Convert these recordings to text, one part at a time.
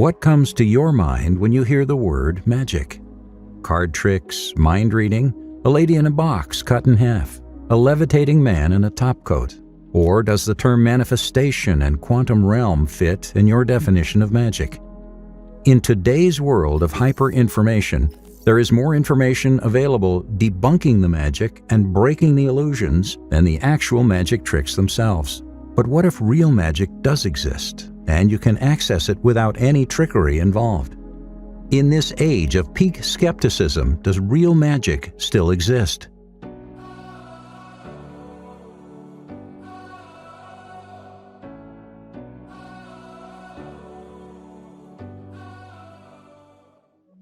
What comes to your mind when you hear the word magic? Card tricks, mind reading, a lady in a box cut in half, a levitating man in a topcoat? Or does the term manifestation and quantum realm fit in your definition of magic? In today's world of hyper-information, there is more information available debunking the magic and breaking the illusions than the actual magic tricks themselves. But what if real magic does exist, and you can access it without any trickery involved? In this age of peak skepticism, does real magic still exist?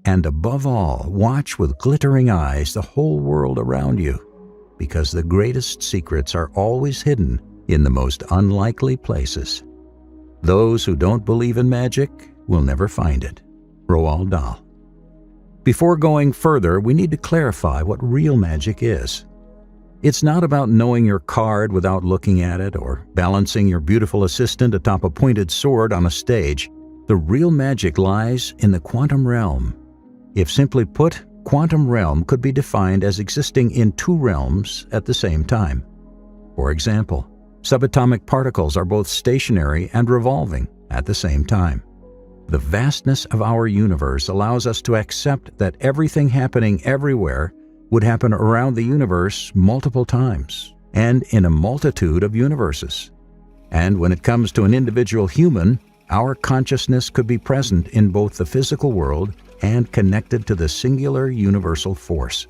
And above all, watch with glittering eyes the whole world around you, because the greatest secrets are always hidden in the most unlikely places. Those who don't believe in magic will never find it. Roald Dahl. Before going further, we need to clarify what real magic is. It's not about knowing your card without looking at it or balancing your beautiful assistant atop a pointed sword on a stage. The real magic lies in the quantum realm. If simply put, quantum realm could be defined as existing in two realms at the same time. For example, subatomic particles are both stationary and revolving at the same time. The vastness of our universe allows us to accept that everything happening everywhere would happen around the universe multiple times and in a multitude of universes. And when it comes to an individual human, our consciousness could be present in both the physical world and connected to the singular universal force.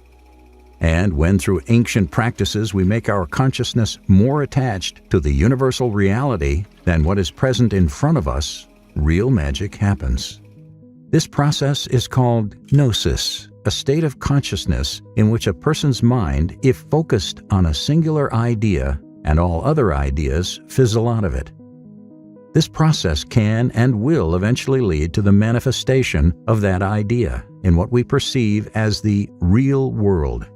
And when through ancient practices we make our consciousness more attached to the universal reality than what is present in front of us, real magic happens. This process is called gnosis, a state of consciousness in which a person's mind, if focused on a singular idea and all other ideas, fizzle out of it. This process can and will eventually lead to the manifestation of that idea in what we perceive as the real world.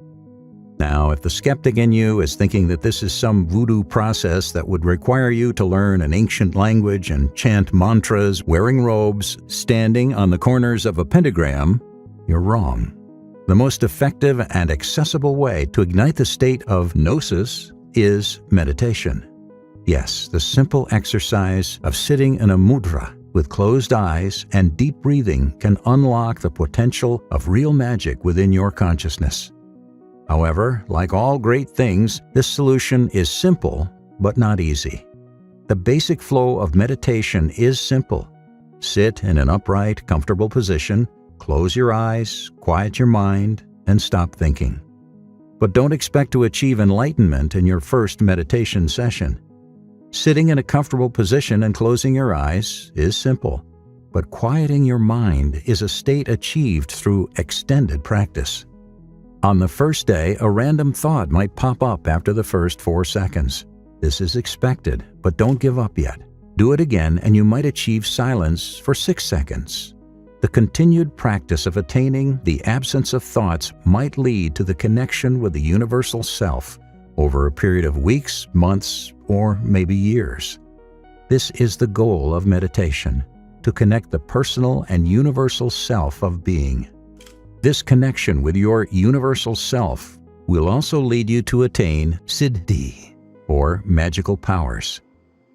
Now, if the skeptic in you is thinking that this is some voodoo process that would require you to learn an ancient language and chant mantras, wearing robes, standing on the corners of a pentagram, you're wrong. The most effective and accessible way to ignite the state of gnosis is meditation. Yes, the simple exercise of sitting in a mudra with closed eyes and deep breathing can unlock the potential of real magic within your consciousness. However, like all great things, this solution is simple but not easy. The basic flow of meditation is simple. Sit in an upright, comfortable position, close your eyes, quiet your mind, and stop thinking. But don't expect to achieve enlightenment in your first meditation session. Sitting in a comfortable position and closing your eyes is simple, but quieting your mind is a state achieved through extended practice. On the first day, a random thought might pop up after the first 4 seconds. This is expected, but don't give up yet. Do it again and you might achieve silence for 6 seconds. The continued practice of attaining the absence of thoughts might lead to the connection with the universal self over a period of weeks, months, or maybe years. This is the goal of meditation, to connect the personal and universal self of being. This connection with your universal self will also lead you to attain siddhi, or magical powers.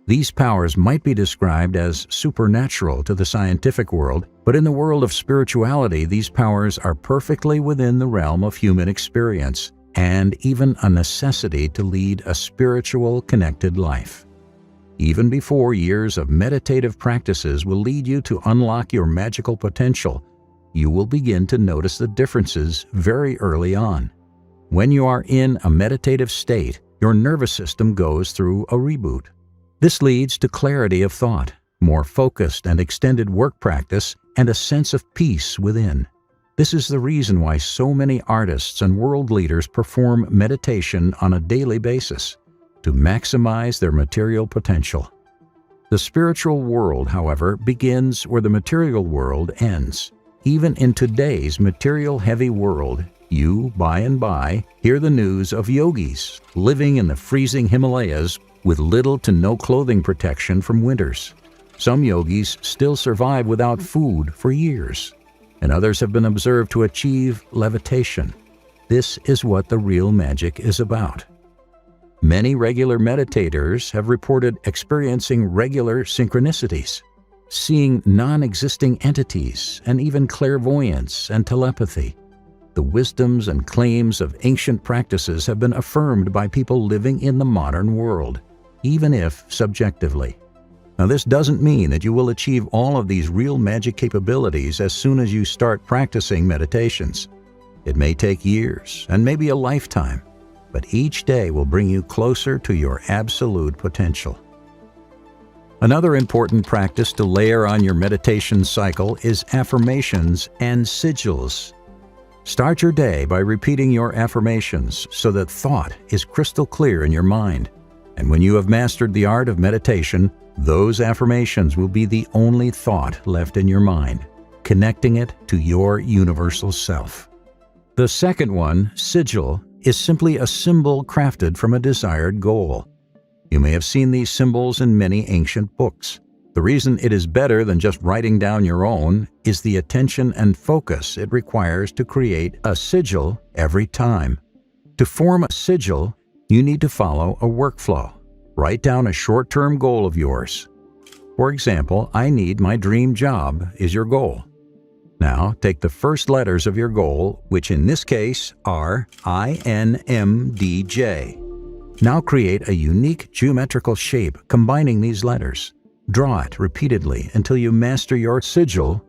These powers might be described as supernatural to the scientific world, but in the world of spirituality, these powers are perfectly within the realm of human experience, and even a necessity to lead a spiritual, connected life. Even before years of meditative practices will lead you to unlock your magical potential, you will begin to notice the differences very early on. When you are in a meditative state, your nervous system goes through a reboot. This leads to clarity of thought, more focused and extended work practice, and a sense of peace within. This is the reason why so many artists and world leaders perform meditation on a daily basis, to maximize their material potential. The spiritual world, however, begins where the material world ends. Even in today's material-heavy world, you, by and by, hear the news of yogis living in the freezing Himalayas with little to no clothing protection from winters. Some yogis still survive without food for years, and others have been observed to achieve levitation. This is what the real magic is about. Many regular meditators have reported experiencing regular synchronicities, seeing non-existing entities, and even clairvoyance and telepathy. The wisdoms and claims of ancient practices have been affirmed by people living in the modern world, even if subjectively. Now, this doesn't mean that you will achieve all of these real magic capabilities as soon as you start practicing meditations. It may take years and maybe a lifetime, but each day will bring you closer to your absolute potential. Another important practice to layer on your meditation cycle is affirmations and sigils. Start your day by repeating your affirmations so that thought is crystal clear in your mind. And when you have mastered the art of meditation, those affirmations will be the only thought left in your mind, connecting it to your universal self. The second one, sigil, is simply a symbol crafted from a desired goal. You may have seen these symbols in many ancient books. The reason it is better than just writing down your own is the attention and focus it requires to create a sigil every time. To form a sigil, you need to follow a workflow. Write down a short-term goal of yours. For example, I need my dream job is your goal. Now, take the first letters of your goal, which in this case are INMDJ. Now create a unique geometrical shape combining these letters. Draw it repeatedly until you master your sigil,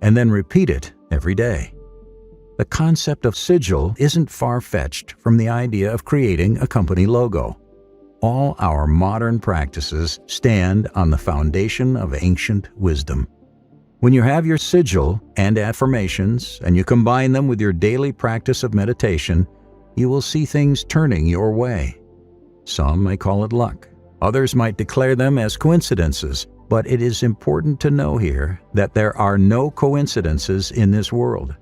and then repeat it every day. The concept of sigil isn't far-fetched from the idea of creating a company logo. All our modern practices stand on the foundation of ancient wisdom. When you have your sigil and affirmations, and you combine them with your daily practice of meditation, you will see things turning your way. Some may call it luck. Others might declare them as coincidences, but it is important to know here that there are no coincidences in this world.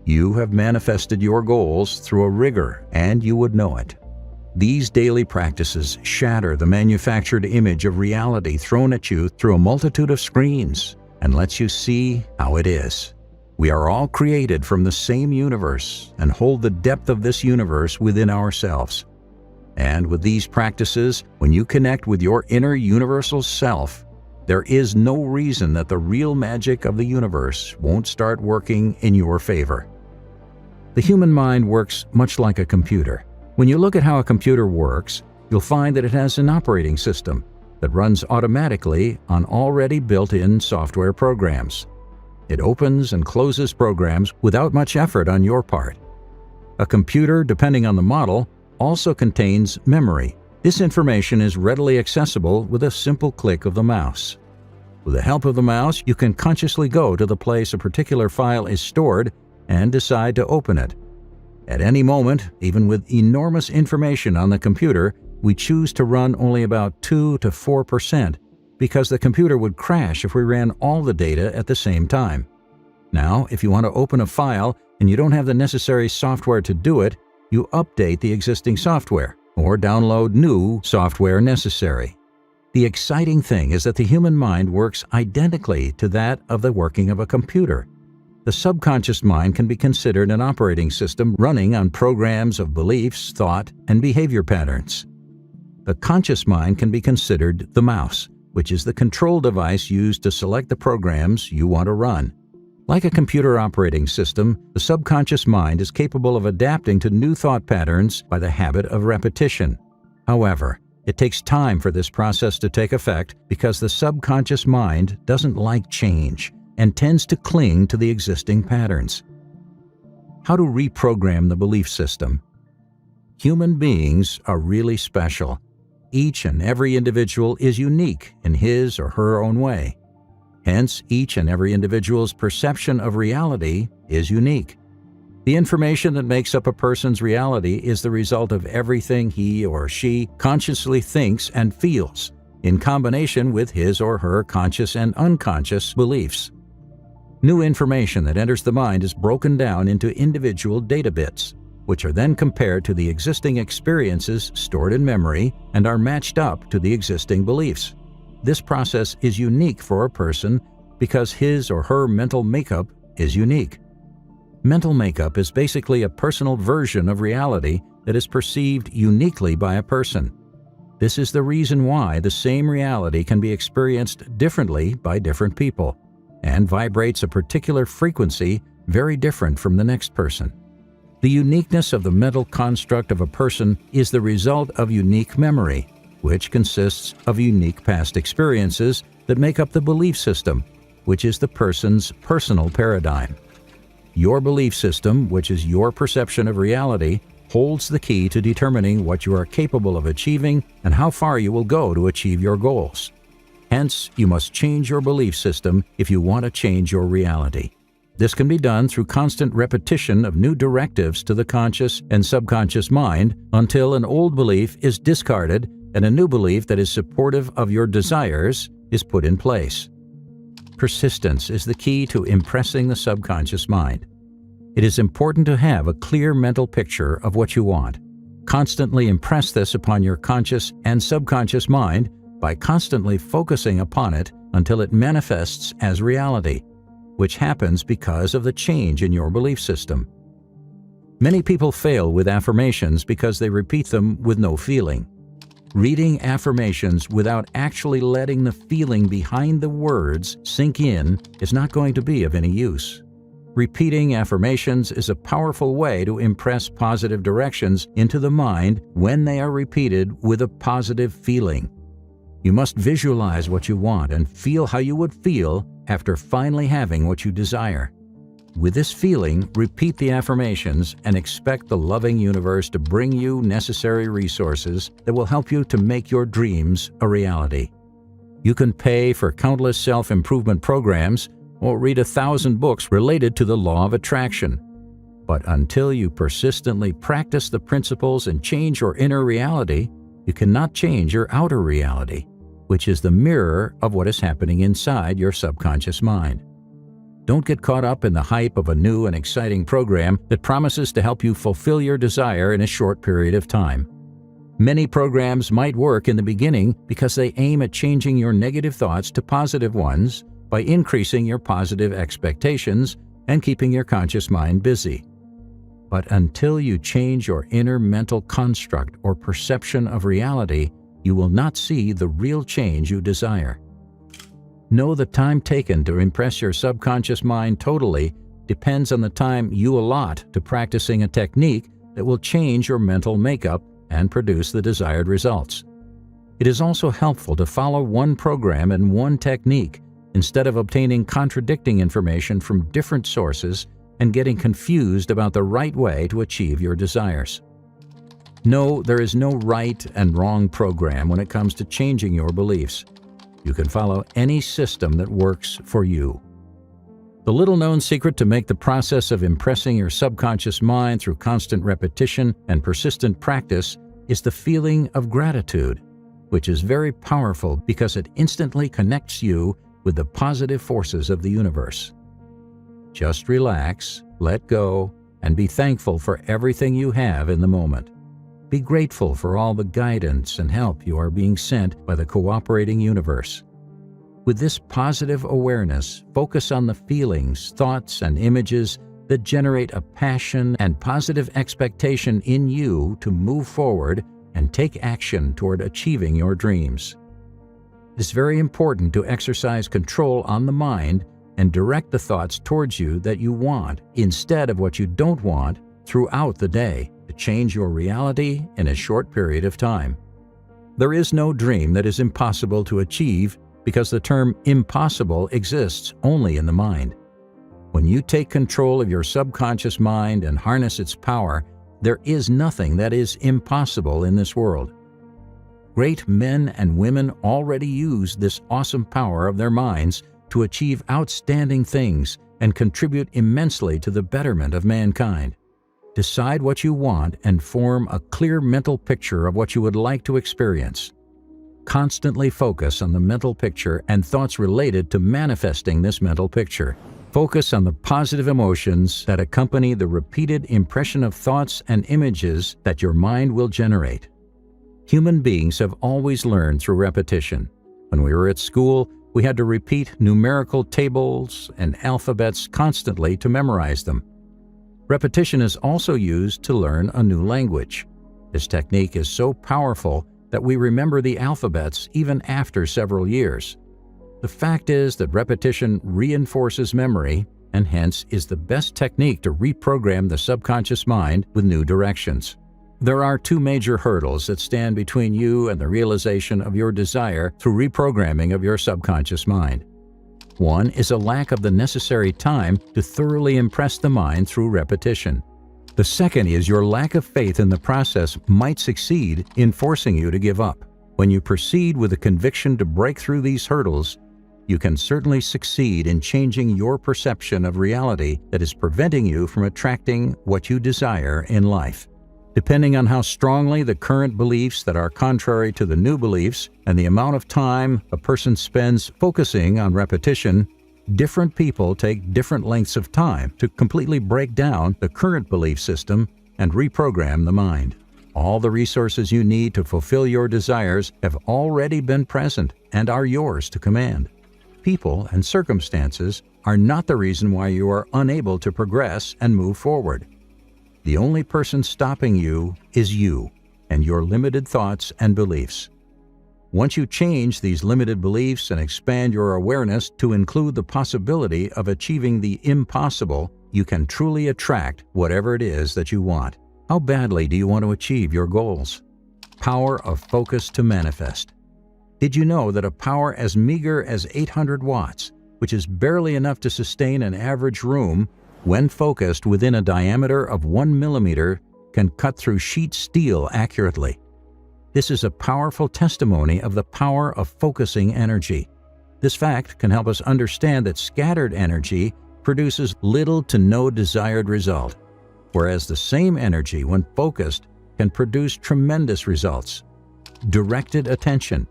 You have manifested your goals through a rigor, and you would know it. These daily practices shatter the manufactured image of reality thrown at you through a multitude of screens and lets you see how it is. We are all created from the same universe and hold the depth of this universe within ourselves. And with these practices, when you connect with your inner universal self, there is no reason that the real magic of the universe won't start working in your favor. The human mind works much like a computer. When you look at how a computer works, you'll find that it has an operating system that runs automatically on already built-in software programs. It opens and closes programs without much effort on your part. A computer, depending on the model, also contains memory. This information is readily accessible with a simple click of the mouse. With the help of the mouse, you can consciously go to the place a particular file is stored and decide to open it. At any moment, even with enormous information on the computer, we choose to run only about 2 to 4% because the computer would crash if we ran all the data at the same time. Now, if you want to open a file and you don't have the necessary software to do it, you update the existing software or download new software necessary. The exciting thing is that the human mind works identically to that of the working of a computer. The subconscious mind can be considered an operating system running on programs of beliefs, thought, and behavior patterns. The conscious mind can be considered the mouse, which is the control device used to select the programs you want to run. Like a computer operating system, the subconscious mind is capable of adapting to new thought patterns by the habit of repetition. However, it takes time for this process to take effect because the subconscious mind doesn't like change and tends to cling to the existing patterns. How to reprogram the belief system? Human beings are really special. Each and every individual is unique in his or her own way. Hence, each and every individual's perception of reality is unique. The information that makes up a person's reality is the result of everything he or she consciously thinks and feels, in combination with his or her conscious and unconscious beliefs. New information that enters the mind is broken down into individual data bits, which are then compared to the existing experiences stored in memory and are matched up to the existing beliefs. This process is unique for a person because his or her mental makeup is unique. Mental makeup is basically a personal version of reality that is perceived uniquely by a person. This is the reason why the same reality can be experienced differently by different people, and vibrates a particular frequency very different from the next person. The uniqueness of the mental construct of a person is the result of unique memory, which consists of unique past experiences that make up the belief system, which is the person's personal paradigm. Your belief system, which is your perception of reality, holds the key to determining what you are capable of achieving and how far you will go to achieve your goals. Hence, you must change your belief system if you want to change your reality. This can be done through constant repetition of new directives to the conscious and subconscious mind until an old belief is discarded and a new belief that is supportive of your desires is put in place. Persistence is the key to impressing the subconscious mind. It is important to have a clear mental picture of what you want. Constantly impress this upon your conscious and subconscious mind by constantly focusing upon it until it manifests as reality, which happens because of the change in your belief system. Many people fail with affirmations because they repeat them with no feeling. Reading affirmations without actually letting the feeling behind the words sink in is not going to be of any use. Repeating affirmations is a powerful way to impress positive directions into the mind when they are repeated with a positive feeling. You must visualize what you want and feel how you would feel after finally having what you desire. With this feeling, repeat the affirmations and expect the loving universe to bring you necessary resources that will help you to make your dreams a reality. You can pay for countless self-improvement programs or read 1,000 books related to the law of attraction. But until you persistently practice the principles and change your inner reality, you cannot change your outer reality, which is the mirror of what is happening inside your subconscious mind. Don't get caught up in the hype of a new and exciting program that promises to help you fulfill your desire in a short period of time. Many programs might work in the beginning because they aim at changing your negative thoughts to positive ones by increasing your positive expectations and keeping your conscious mind busy. But until you change your inner mental construct or perception of reality, you will not see the real change you desire. Know the time taken to impress your subconscious mind totally depends on the time you allot to practicing a technique that will change your mental makeup and produce the desired results. It is also helpful to follow one program and one technique instead of obtaining contradicting information from different sources and getting confused about the right way to achieve your desires. No, there is no right and wrong program when it comes to changing your beliefs. You can follow any system that works for you. The little-known secret to make the process of impressing your subconscious mind through constant repetition and persistent practice is the feeling of gratitude, which is very powerful because it instantly connects you with the positive forces of the universe. Just relax, let go, and be thankful for everything you have in the moment. Be grateful for all the guidance and help you are being sent by the cooperating universe. With this positive awareness, focus on the feelings, thoughts, and images that generate a passion and positive expectation in you to move forward and take action toward achieving your dreams. It is very important to exercise control on the mind and direct the thoughts towards you that you want instead of what you don't want throughout the day to change your reality in a short period of time. There is no dream that is impossible to achieve because the term impossible exists only in the mind. When you take control of your subconscious mind and harness its power, there is nothing that is impossible in this world. Great men and women already use this awesome power of their minds to achieve outstanding things and contribute immensely to the betterment of mankind. Decide what you want and form a clear mental picture of what you would like to experience. Constantly focus on the mental picture and thoughts related to manifesting this mental picture. Focus on the positive emotions that accompany the repeated impression of thoughts and images that your mind will generate. Human beings have always learned through repetition. When we were at school, we had to repeat numerical tables and alphabets constantly to memorize them. Repetition is also used to learn a new language. This technique is so powerful that we remember the alphabets even after several years. The fact is that repetition reinforces memory and hence is the best technique to reprogram the subconscious mind with new directions. There are two major hurdles that stand between you and the realization of your desire through reprogramming of your subconscious mind. One is a lack of the necessary time to thoroughly impress the mind through repetition. The second is your lack of faith in the process might succeed in forcing you to give up. When you proceed with a conviction to break through these hurdles, you can certainly succeed in changing your perception of reality that is preventing you from attracting what you desire in life. Depending on how strongly the current beliefs that are contrary to the new beliefs and the amount of time a person spends focusing on repetition, different people take different lengths of time to completely break down the current belief system and reprogram the mind. All the resources you need to fulfill your desires have already been present and are yours to command. People and circumstances are not the reason why you are unable to progress and move forward. The only person stopping you is you and your limited thoughts and beliefs. Once you change these limited beliefs and expand your awareness to include the possibility of achieving the impossible, you can truly attract whatever it is that you want. How badly do you want to achieve your goals? Power of focus to manifest. Did you know that a power as meager as 800 watts, which is barely enough to sustain an average room, when focused within a diameter of 1 millimeter, can cut through sheet steel accurately? This is a powerful testimony of the power of focusing energy. This fact can help us understand that scattered energy produces little to no desired result, whereas the same energy, when focused, can produce tremendous results. Directed attention.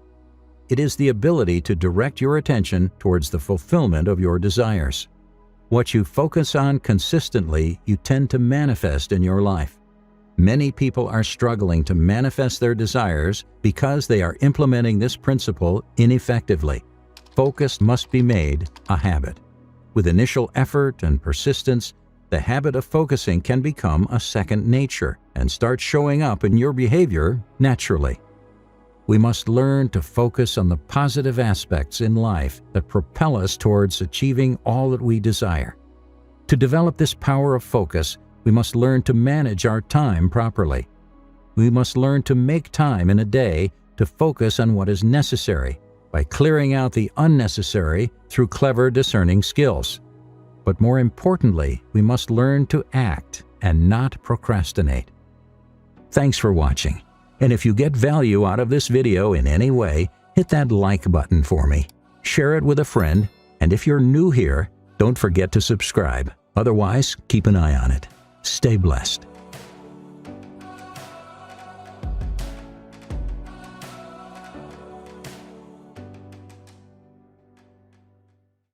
It is the ability to direct your attention towards the fulfillment of your desires. What you focus on consistently, you tend to manifest in your life. Many people are struggling to manifest their desires because they are implementing this principle ineffectively. Focus must be made a habit. With initial effort and persistence, the habit of focusing can become a second nature and start showing up in your behavior naturally. We must learn to focus on the positive aspects in life that propel us towards achieving all that we desire. To develop this power of focus, we must learn to manage our time properly. We must learn to make time in a day to focus on what is necessary by clearing out the unnecessary through clever discerning skills. But more importantly, we must learn to act and not procrastinate. Thanks for watching. And if you get value out of this video in any way, hit that like button for me. Share it with a friend, and if you're new here, don't forget to subscribe. Otherwise, keep an eye on it. Stay blessed.